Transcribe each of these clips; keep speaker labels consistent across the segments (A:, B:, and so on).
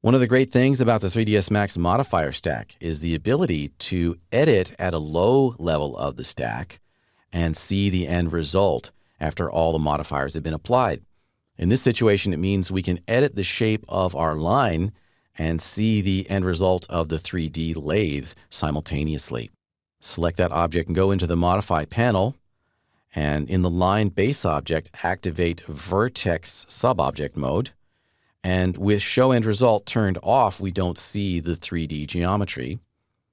A: One of the great things about the 3ds Max modifier stack is the ability to edit at a low level of the stack and see the end result after all the modifiers have been applied. In this situation, it means we can edit the shape of our line and see the end result of the 3D lathe simultaneously. Select that object and go into the Modify panel, and in the Line Base Object, activate Vertex Subobject mode. And with Show End Result turned off, we don't see the 3D geometry.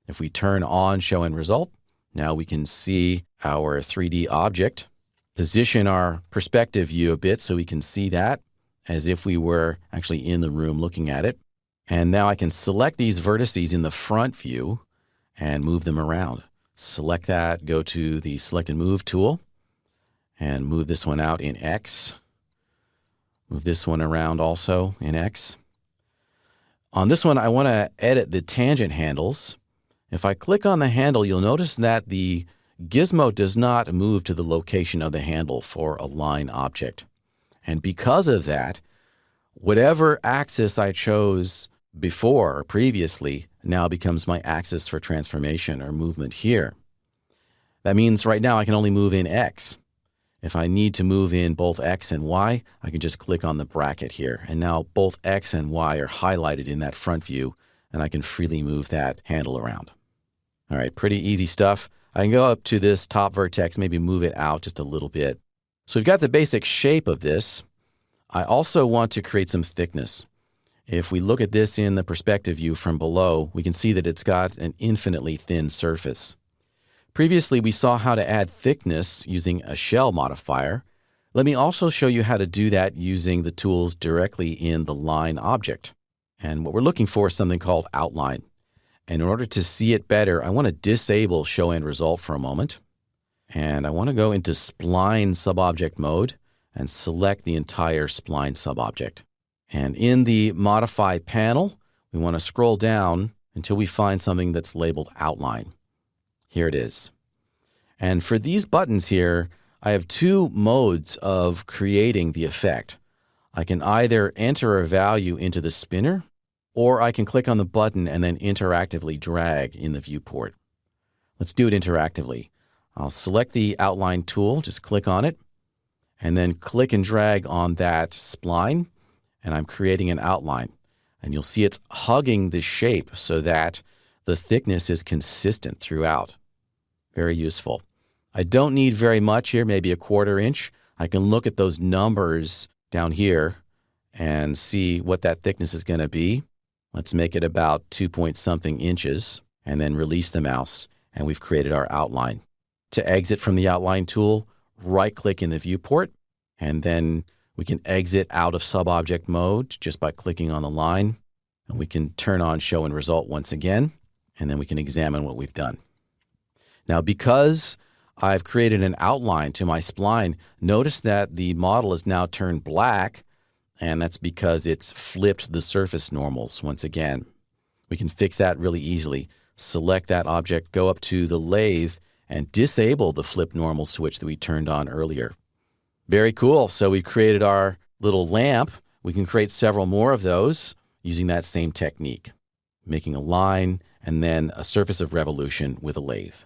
A: If we turn on Show End Result, now we can see our 3D object. Position our perspective view a bit so we can see that as if we were actually in the room looking at it. And now I can select these vertices in the front view and move them around. Select that, go to the Select and Move tool, and move this one out in X. Move this one around also in X. On this one, I want to edit the tangent handles. If I click on the handle, you'll notice that the gizmo does not move to the location of the handle for a line object. And because of that, whatever axis I chose before or previously now becomes my axis for transformation or movement here. That means right now I can only move in X. If I need to move in both X and Y, I can just click on the bracket here. And now both X and Y are highlighted in that front view, and I can freely move that handle around. All right, pretty easy stuff. I can go up to this top vertex, maybe move it out just a little bit. So we've got the basic shape of this. I also want to create some thickness. If we look at this in the perspective view from below, we can see that it's got an infinitely thin surface. Previously, we saw how to add thickness using a shell modifier. Let me also show you how to do that using the tools directly in the line object. And what we're looking for is something called outline. And in order to see it better, I want to disable Show End Result for a moment. And I want to go into Spline Subobject mode and select the entire spline subobject. And in the Modify panel, we want to scroll down until we find something that's labeled Outline. Here it is. And for these buttons here, I have two modes of creating the effect. I can either enter a value into the spinner, or I can click on the button and then interactively drag in the viewport. Let's do it interactively. I'll select the Outline tool, just click on it, and then click and drag on that spline, and I'm creating an outline. And you'll see it's hugging the shape so that the thickness is consistent throughout. Very useful. I don't need very much here, maybe a 1/4 inch. I can look at those numbers down here and see what that thickness is going to be. Let's make it about 2-point-something inches and then release the mouse, and we've created our outline. To exit from the Outline tool, right-click in the viewport, and then we can exit out of subobject mode just by clicking on the line. And we can turn on Show End Result once again, and then we can examine what we've done. Now, because I've created an outline to my spline, notice that the model is now turned black, and that's because it's flipped the surface normals once again. We can fix that really easily. Select that object, go up to the lathe, and disable the flip normal switch that we turned on earlier. Very cool. So we've created our little lamp. We can create several more of those using that same technique, making a line and then a surface of revolution with a lathe.